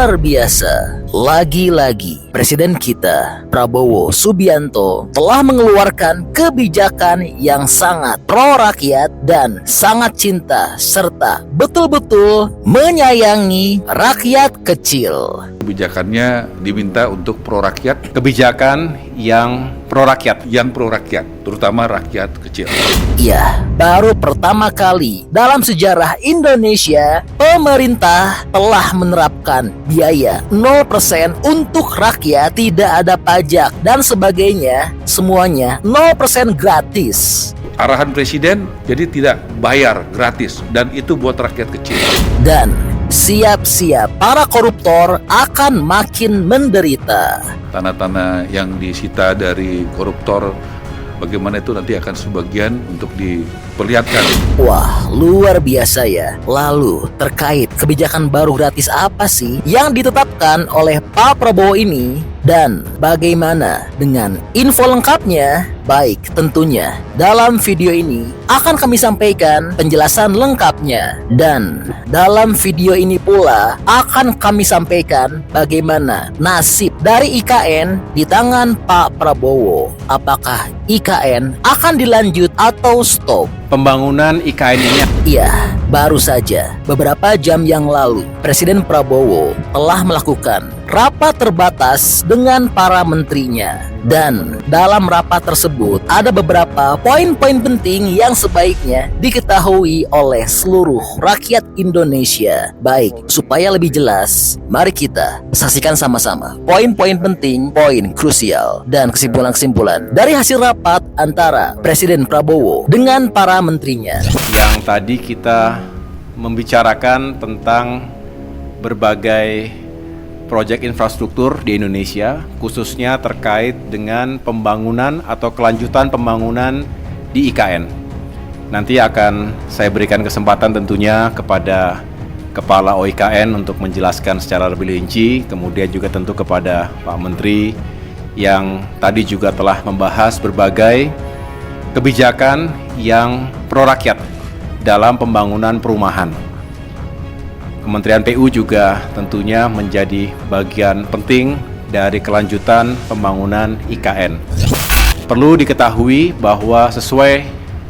Luar biasa. Lagi-lagi Presiden kita Prabowo Subianto telah mengeluarkan kebijakan yang sangat pro rakyat dan sangat cinta serta betul-betul menyayangi rakyat kecil. Kebijakannya diminta untuk pro rakyat, kebijakan yang pro rakyat, terutama rakyat kecil. Ya, baru pertama kali dalam sejarah Indonesia pemerintah telah menerapkan biaya 0% untuk rakyat, tidak ada pajak dan sebagainya, semuanya 0% gratis. Arahan Presiden jadi tidak bayar, gratis, dan itu buat rakyat kecil. Dan siap-siap para koruptor akan makin menderita. Tanah-tanah yang disita dari koruptor, bagaimana itu nanti akan sebagian untuk diperlihatkan. Wah, luar biasa ya. Lalu, terkait kebijakan baru gratis apa sih yang ditetapkan oleh Pak Prabowo ini? Dan bagaimana dengan info lengkapnya? Baik, tentunya dalam video ini akan kami sampaikan penjelasan lengkapnya. Dan dalam video ini pula akan kami sampaikan bagaimana nasib dari IKN di tangan Pak Prabowo. Apakah IKN akan dilanjut atau stop? pembangunan IKN ini. Iya, baru saja beberapa jam yang lalu Presiden Prabowo telah melakukan rapat terbatas dengan para menterinya. Dan dalam rapat tersebut ada beberapa poin-poin penting yang sebaiknya diketahui oleh seluruh rakyat Indonesia. Baik, supaya lebih jelas, mari kita saksikan sama-sama poin-poin penting, poin krusial, dan kesimpulan-kesimpulan dari hasil rapat antara Presiden Prabowo dengan para menterinya. Yang tadi kita membicarakan tentang berbagai proyek infrastruktur di Indonesia, khususnya terkait dengan pembangunan atau kelanjutan pembangunan di IKN. Nanti akan saya berikan kesempatan tentunya kepada Kepala OIKN untuk menjelaskan secara lebih rinci, kemudian juga tentu kepada Pak Menteri yang tadi juga telah membahas berbagai kebijakan yang pro rakyat dalam pembangunan perumahan. Kementerian PU juga tentunya menjadi bagian penting dari kelanjutan pembangunan IKN. Perlu diketahui bahwa sesuai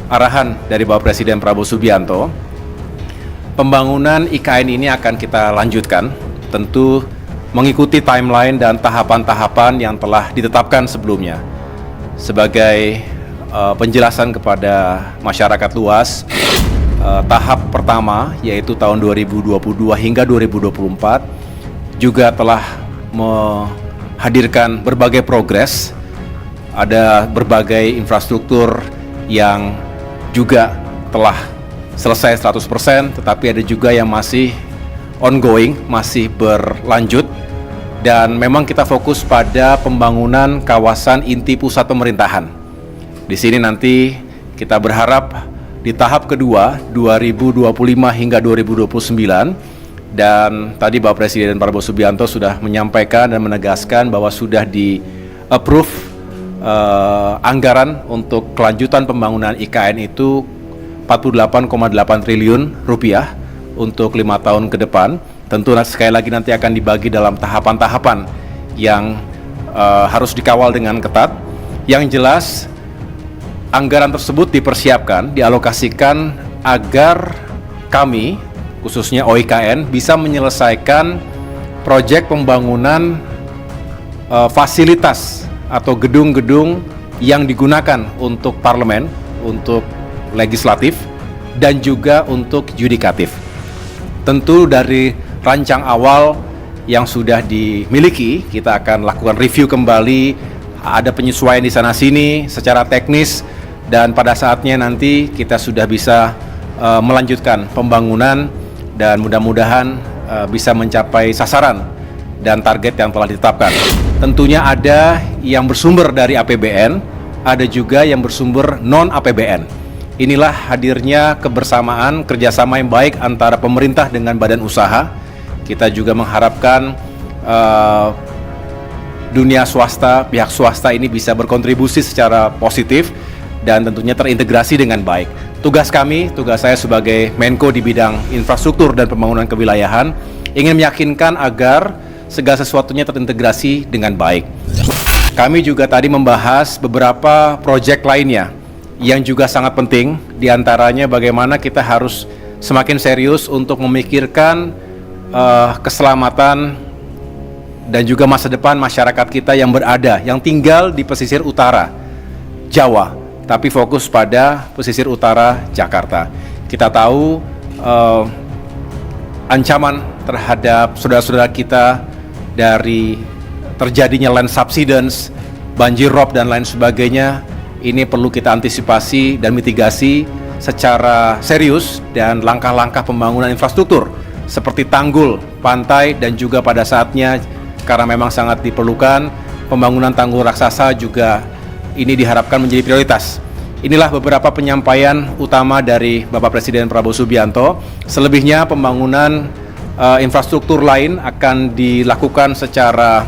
arahan dari Bapak Presiden Prabowo Subianto, pembangunan IKN ini akan kita lanjutkan, tentu mengikuti timeline dan tahapan-tahapan yang telah ditetapkan sebelumnya. Sebagai penjelasan kepada masyarakat luas, tahap pertama yaitu tahun 2022 hingga 2024 juga telah menghadirkan berbagai progres. Ada berbagai infrastruktur yang juga telah selesai 100%, tetapi ada juga yang masih ongoing, masih berlanjut, dan memang kita fokus pada pembangunan kawasan inti pusat pemerintahan. Di sini nanti kita berharap di tahap kedua 2025 hingga 2029, dan tadi Bapak Presiden Prabowo Subianto sudah menyampaikan dan menegaskan bahwa sudah di-approve anggaran untuk kelanjutan pembangunan IKN itu 48,8 triliun rupiah untuk 5 tahun ke depan. Tentu sekali lagi nanti akan dibagi dalam tahapan-tahapan yang harus dikawal dengan ketat. Yang jelas anggaran tersebut dipersiapkan, dialokasikan agar kami, khususnya OIKN, bisa menyelesaikan proyek pembangunan fasilitas atau gedung-gedung yang digunakan untuk parlemen, untuk legislatif, dan juga untuk yudikatif. Tentu dari rancang awal yang sudah dimiliki, kita akan lakukan review kembali, ada penyesuaian di sana-sini secara teknis, dan pada saatnya nanti kita sudah bisa melanjutkan pembangunan dan mudah-mudahan bisa mencapai sasaran dan target yang telah ditetapkan. Tentunya ada yang bersumber dari APBN, ada juga yang bersumber non-APBN. Inilah hadirnya kebersamaan, kerjasama yang baik antara pemerintah dengan badan usaha. Kita juga mengharapkan dunia swasta, pihak swasta ini bisa berkontribusi secara positif dan tentunya terintegrasi dengan baik. Tugas kami, tugas saya sebagai Menko di bidang infrastruktur dan pembangunan kewilayahan ingin meyakinkan agar segala sesuatunya terintegrasi dengan baik. Kami juga tadi membahas beberapa proyek lainnya yang juga sangat penting, diantaranya bagaimana kita harus semakin serius untuk memikirkan keselamatan dan juga masa depan masyarakat kita yang tinggal di pesisir utara Jawa, tapi fokus pada pesisir utara Jakarta. Kita tahu ancaman terhadap saudara-saudara kita dari terjadinya land subsidence, banjir rob dan lain sebagainya, ini perlu kita antisipasi dan mitigasi secara serius, dan langkah-langkah pembangunan infrastruktur seperti tanggul, pantai, dan juga pada saatnya karena memang sangat diperlukan pembangunan tanggul raksasa juga ini diharapkan menjadi prioritas. Inilah beberapa penyampaian utama dari Bapak Presiden Prabowo Subianto. Selebihnya pembangunan infrastruktur lain akan dilakukan secara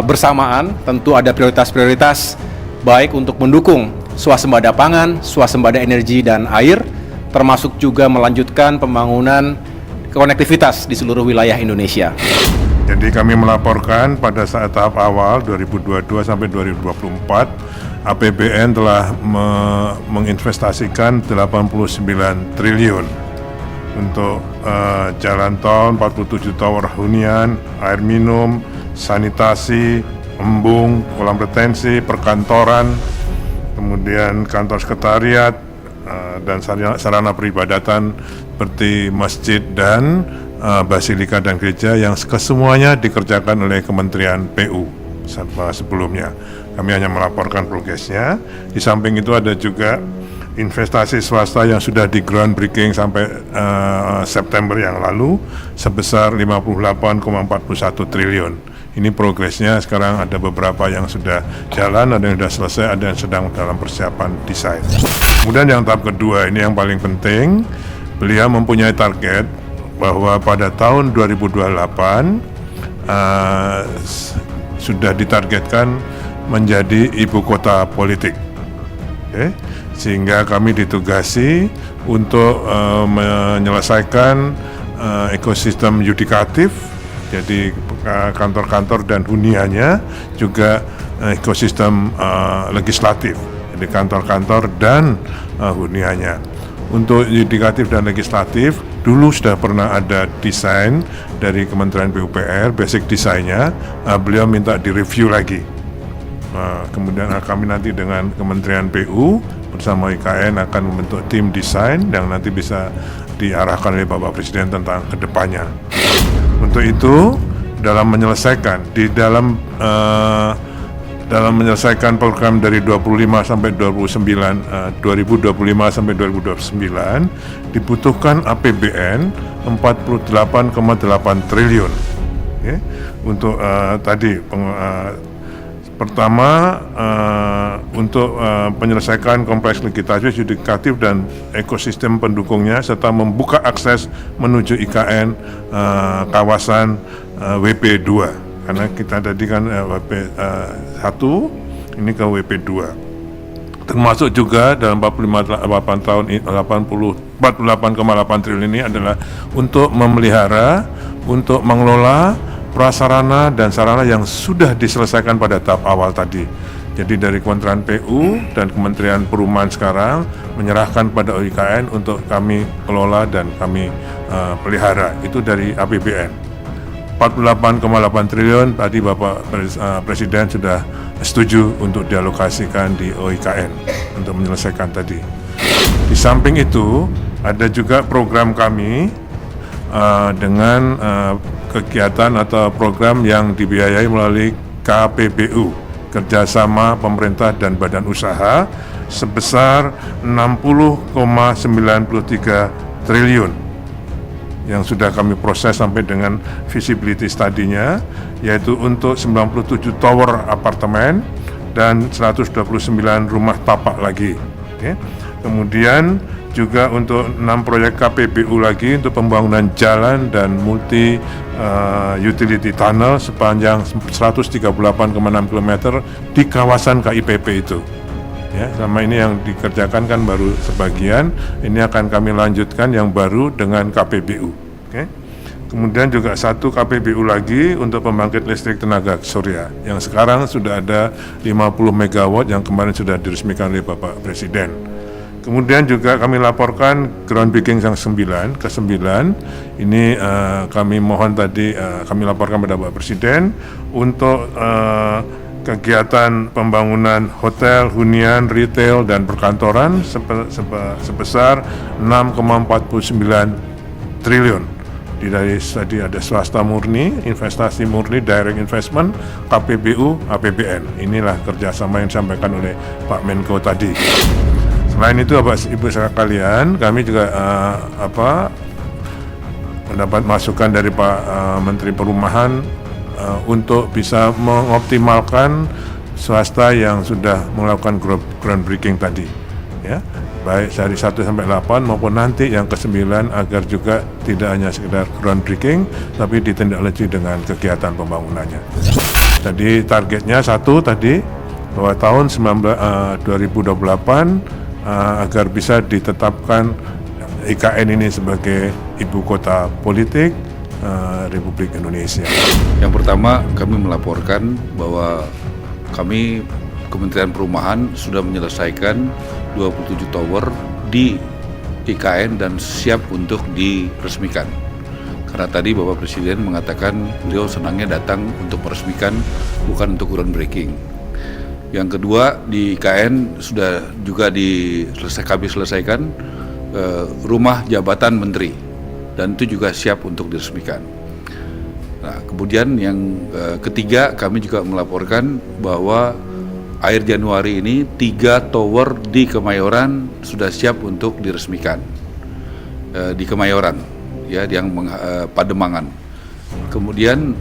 bersamaan. Tentu ada prioritas-prioritas baik untuk mendukung swasembada pangan, swasembada energi dan air, termasuk juga melanjutkan pembangunan konektivitas di seluruh wilayah Indonesia. Jadi kami melaporkan pada saat tahap awal 2022 sampai 2024 APBN telah menginvestasikan 89 triliun untuk jalan tol, 47 tower hunian, air minum, sanitasi, embung, kolam retensi, perkantoran, kemudian kantor sekretariat, dan sarana peribadatan seperti masjid dan basilika dan gereja yang kesemuanya dikerjakan oleh Kementerian PU sebelumnya. Kami hanya melaporkan progresnya. Di samping itu ada juga investasi swasta yang sudah di groundbreaking sampai September yang lalu sebesar 58,41 triliun. Ini progresnya sekarang ada beberapa yang sudah jalan, ada yang sudah selesai, ada yang sedang dalam persiapan desain. Kemudian yang tahap kedua ini yang paling penting, beliau mempunyai target bahwa pada tahun 2028 sudah ditargetkan menjadi ibu kota politik. Okay? Sehingga kami ditugasi untuk menyelesaikan ekosistem yudikatif, jadi kantor-kantor dan huniannya, juga ekosistem legislatif, jadi kantor-kantor dan huniannya. Untuk yudikatif dan legislatif, dulu sudah pernah ada desain dari Kementerian PUPR, basic desainnya, beliau minta direview lagi. Kemudian kami nanti dengan Kementerian PU bersama IKN akan membentuk tim desain yang nanti bisa diarahkan oleh Bapak Presiden tentang kedepannya. Untuk itu, dalam menyelesaikan program dari 2025 sampai 2029 dibutuhkan APBN 48,8 triliun. Okay? Untuk pertama untuk penyelesaian kompleks legislatif, yudikatif dan ekosistem pendukungnya serta membuka akses menuju IKN kawasan WP2. Karena kita tadi kan WP1 ini ke WP2. Termasuk juga dalam 48,8 triliun ini adalah untuk memelihara, untuk mengelola prasarana dan sarana yang sudah diselesaikan pada tahap awal tadi. Jadi dari Kementerian PU dan Kementerian Perumahan sekarang menyerahkan pada IKN untuk kami kelola dan kami pelihara. Itu dari APBN. 48,8 triliun tadi Bapak Presiden sudah setuju untuk dialokasikan di OIKN untuk menyelesaikan tadi. Di samping itu ada juga program kami dengan kegiatan atau program yang dibiayai melalui KPBU, kerjasama pemerintah dan badan usaha, sebesar 60,93 triliun yang sudah kami proses sampai dengan feasibility study-nya, yaitu untuk 97 tower apartemen dan 129 rumah tapak lagi. Okay. Kemudian juga untuk 6 proyek KPBU lagi untuk pembangunan jalan dan multi utility tunnel sepanjang 138,6 km di kawasan KIPP itu. Ya, sama ini yang dikerjakan kan baru sebagian, ini akan kami lanjutkan yang baru dengan KPBU. Okay. Kemudian juga 1 KPBU lagi untuk pembangkit listrik tenaga surya yang sekarang sudah ada 50 MW yang kemarin sudah diresmikan oleh Bapak Presiden. Kemudian juga kami laporkan groundbreaking yang ke-9 ini kami mohon tadi kami laporkan pada Bapak Presiden untuk kegiatan pembangunan hotel, hunian, retail, dan perkantoran sebesar 6,49 triliun. Dari tadi ada swasta murni, investasi murni, direct investment, KPBU, APBN. Inilah kerjasama yang disampaikan oleh Pak Menko tadi. Selain itu, Bapak Ibu sekalian, kami juga mendapat masukan dari Pak Menteri Perumahan untuk bisa mengoptimalkan swasta yang sudah melakukan groundbreaking tadi, ya, baik dari 1 sampai 8 maupun nanti yang ke-9 agar juga tidak hanya sekedar groundbreaking tapi ditindaklanjuti dengan kegiatan pembangunannya. Jadi targetnya 1 tadi bahwa tahun 2028 agar bisa ditetapkan IKN ini sebagai ibu kota politik Republik Indonesia. Yang pertama, kami melaporkan bahwa kami Kementerian Perumahan sudah menyelesaikan 27 tower di IKN dan siap untuk diresmikan. Karena tadi Bapak Presiden mengatakan beliau senangnya datang untuk meresmikan, bukan untuk groundbreaking. Yang kedua, di IKN sudah juga kami selesaikan rumah jabatan menteri, dan itu juga siap untuk diresmikan. Nah, kemudian yang ketiga, kami juga melaporkan bahwa akhir Januari ini 3 tower di Kemayoran sudah siap untuk diresmikan di Kemayoran, ya, yang Pademangan. Kemudian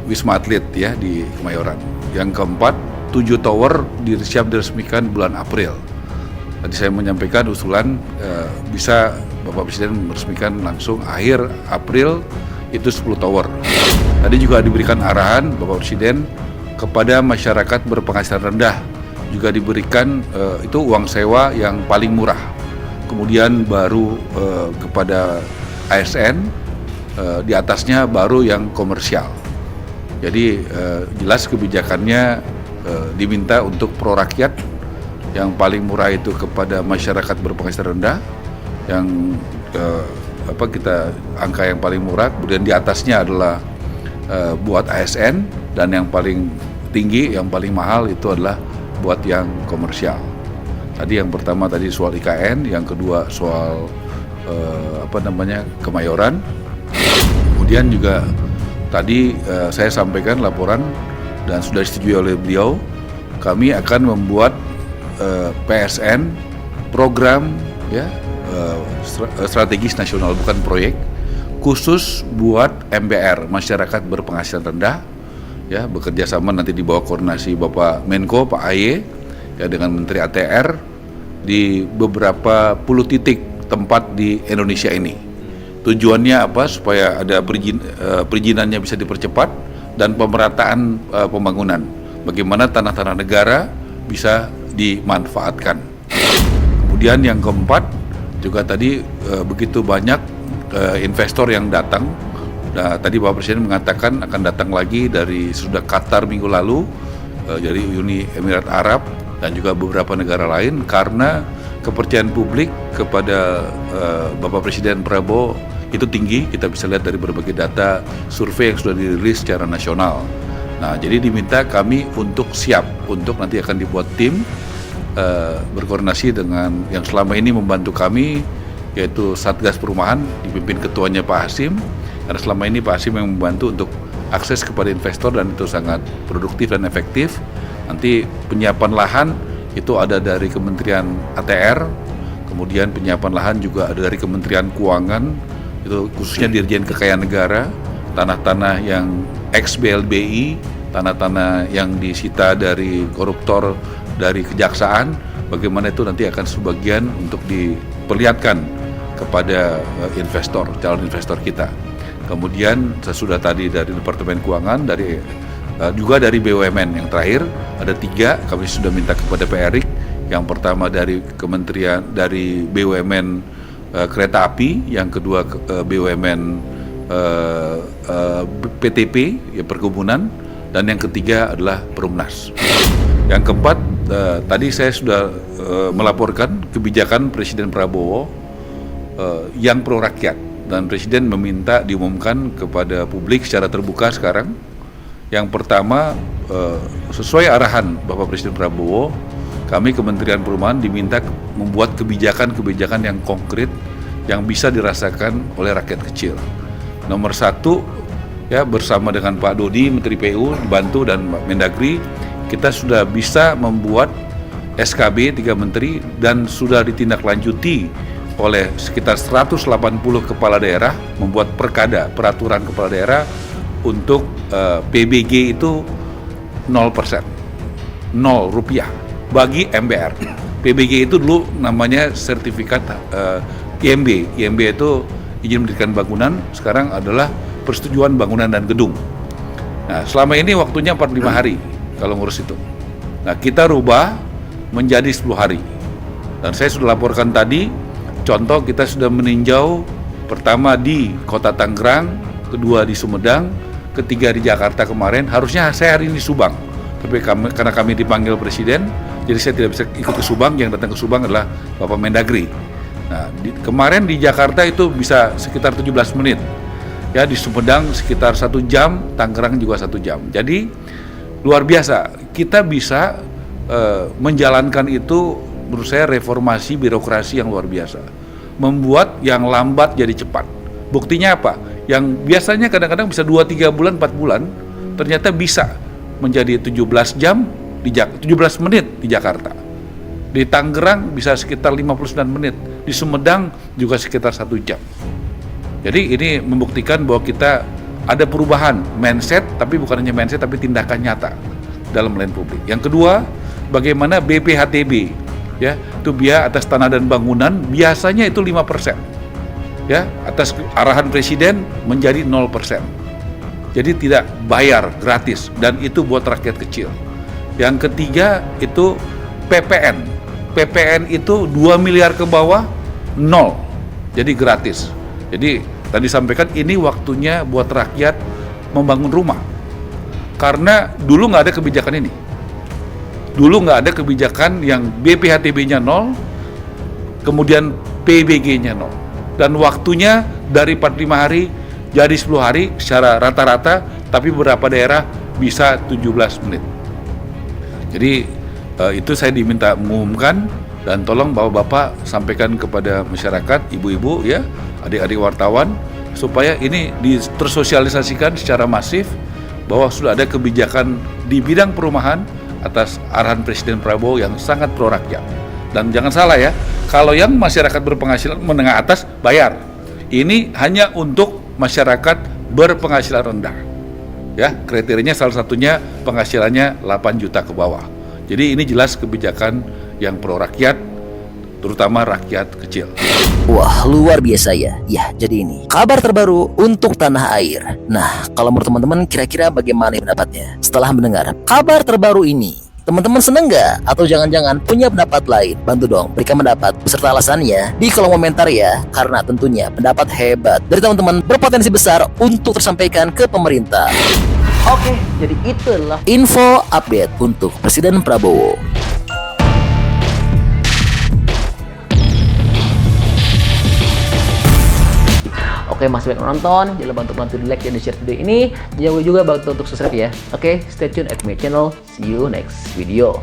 Wisma Atlet, ya, di Kemayoran. Yang keempat, 7 tower siap diresmikan bulan April. Tadi saya menyampaikan usulan bisa Bapak Presiden meresmikan langsung akhir April itu 10 tower. Tadi juga diberikan arahan Bapak Presiden kepada masyarakat berpenghasilan rendah juga diberikan itu uang sewa yang paling murah. Kemudian baru kepada ASN di atasnya baru yang komersial. Jadi jelas kebijakannya diminta untuk pro rakyat, yang paling murah itu kepada masyarakat berpenghasilan rendah, yang angka yang paling murah, kemudian di atasnya adalah buat ASN, dan yang paling tinggi, yang paling mahal itu adalah buat yang komersial. Tadi yang pertama tadi soal IKN, yang kedua soal Kemayoran. Kemudian juga tadi saya sampaikan laporan dan sudah disetujui oleh beliau, kami akan membuat PSN program, ya, strategis nasional, bukan proyek, khusus buat MBR, masyarakat berpenghasilan rendah, ya, bekerja sama nanti di bawah koordinasi Bapak Menko, Pak AY, ya, dengan Menteri ATR di beberapa puluh titik tempat di Indonesia ini. Tujuannya apa? Supaya ada perizinannya bisa dipercepat dan pemerataan pembangunan. Bagaimana tanah-tanah negara bisa dimanfaatkan. Kemudian yang keempat, juga tadi begitu banyak investor yang datang. Nah, tadi Bapak Presiden mengatakan akan datang lagi dari sudah Qatar minggu lalu, dari Uni Emirat Arab dan juga beberapa negara lain, karena kepercayaan publik kepada Bapak Presiden Prabowo itu tinggi. Kita bisa lihat dari berbagai data survei yang sudah dirilis secara nasional. Nah, jadi diminta kami untuk siap untuk nanti akan dibuat tim berkoordinasi dengan yang selama ini membantu kami, yaitu Satgas Perumahan dipimpin ketuanya Pak Hasim, karena selama ini Pak Hasim yang membantu untuk akses kepada investor dan itu sangat produktif dan efektif. Nanti penyiapan lahan itu ada dari Kementerian ATR, kemudian penyiapan lahan juga ada dari Kementerian Keuangan, itu khususnya Dirjen Kekayaan Negara, tanah-tanah yang ex-BLBI, tanah-tanah yang disita dari koruptor dari kejaksaan, bagaimana itu nanti akan sebagian untuk diperlihatkan kepada investor, calon investor kita. Kemudian sesudah tadi dari Departemen Keuangan, juga dari BUMN. Yang terakhir ada 3, kami sudah minta kepada Pak Erik. Yang pertama dari Kementerian, dari BUMN Kereta Api, yang kedua BUMN PTP, ya perkebunan, dan yang ketiga adalah Perumnas. Yang keempat, tadi saya sudah melaporkan kebijakan Presiden Prabowo yang pro rakyat, dan Presiden meminta diumumkan kepada publik secara terbuka sekarang. Yang pertama, sesuai arahan Bapak Presiden Prabowo, kami Kementerian Perumahan diminta membuat kebijakan-kebijakan yang konkret yang bisa dirasakan oleh rakyat kecil. Nomor satu, ya bersama dengan Pak Dodi, Menteri PU, dibantu dan Mendagri, kita sudah bisa membuat SKB 3 menteri dan sudah ditindaklanjuti oleh sekitar 180 kepala daerah membuat peraturan kepala daerah untuk PBG itu 0%, 0 rupiah bagi MBR. PBG itu dulu namanya sertifikat IMB. IMB itu izin mendirikan bangunan, sekarang adalah persetujuan bangunan dan gedung. Nah, selama ini waktunya 45 hari kalau ngurus itu. Nah, kita rubah menjadi 10 hari. Dan saya sudah laporkan tadi, contoh kita sudah meninjau pertama di Kota Tangerang, kedua di Sumedang, ketiga di Jakarta kemarin. Harusnya saya hari ini di Subang, tapi karena kami dipanggil Presiden, jadi saya tidak bisa ikut ke Subang. Yang datang ke Subang adalah Bapak Mendagri. Nah, kemarin di Jakarta itu bisa sekitar 17 menit. Ya, di Sumedang sekitar 1 jam, Tangerang juga 1 jam. Jadi luar biasa, kita bisa menjalankan itu. Menurut saya reformasi birokrasi yang luar biasa, membuat yang lambat jadi cepat. Buktinya apa? Yang biasanya kadang-kadang bisa 2-3 bulan, 4 bulan, ternyata bisa menjadi 17 jam, 17 menit di Jakarta. Di Tangerang bisa sekitar 59 menit, di Sumedang juga sekitar 1 jam. Jadi ini membuktikan bahwa kita ada perubahan mindset, tapi bukan hanya mindset, tapi tindakan nyata dalam melayani publik. Yang kedua, bagaimana BPHTB, ya, itu biaya atas tanah dan bangunan biasanya itu 5%, ya, atas arahan Presiden menjadi 0%. Jadi tidak bayar, gratis, dan itu buat rakyat kecil. Yang ketiga itu PPN. PPN itu 2 miliar ke bawah 0, jadi gratis. Jadi tadi sampaikan ini waktunya buat rakyat membangun rumah. Karena dulu nggak ada kebijakan ini. Dulu nggak ada kebijakan yang BPHTB-nya 0, kemudian PBG-nya 0. Dan waktunya dari 45 hari jadi 10 hari secara rata-rata, tapi beberapa daerah bisa 17 menit. Jadi itu saya diminta mengumumkan, dan tolong Bapak-Bapak sampaikan kepada masyarakat, ibu-ibu, ya, adik-adik wartawan, supaya ini tersosialisasikan secara masif bahwa sudah ada kebijakan di bidang perumahan atas arahan Presiden Prabowo yang sangat pro rakyat. Dan jangan salah ya, kalau yang masyarakat berpenghasilan menengah atas bayar. Ini hanya untuk masyarakat berpenghasilan rendah. Ya, kriterianya salah satunya penghasilannya 8 juta ke bawah. Jadi ini jelas kebijakan yang pro rakyat, terutama rakyat kecil. Wah, luar biasa ya. Ya, jadi ini kabar terbaru untuk tanah air. Nah, kalau menurut teman-teman kira-kira bagaimana pendapatnya setelah mendengar kabar terbaru ini? Teman-teman seneng nggak? Atau jangan-jangan punya pendapat lain? Bantu dong berikan pendapat beserta alasannya di kolom komentar ya. Karena tentunya pendapat hebat dari teman-teman berpotensi besar untuk tersampaikan ke pemerintah. Oke, jadi itulah info update untuk Presiden Prabowo. Oke, masih banyak menonton, jangan lupa untuk bantu di like dan di share video ini. Jangan lupa juga bantu untuk subscribe ya. Oke, stay tune at my channel. See you next video.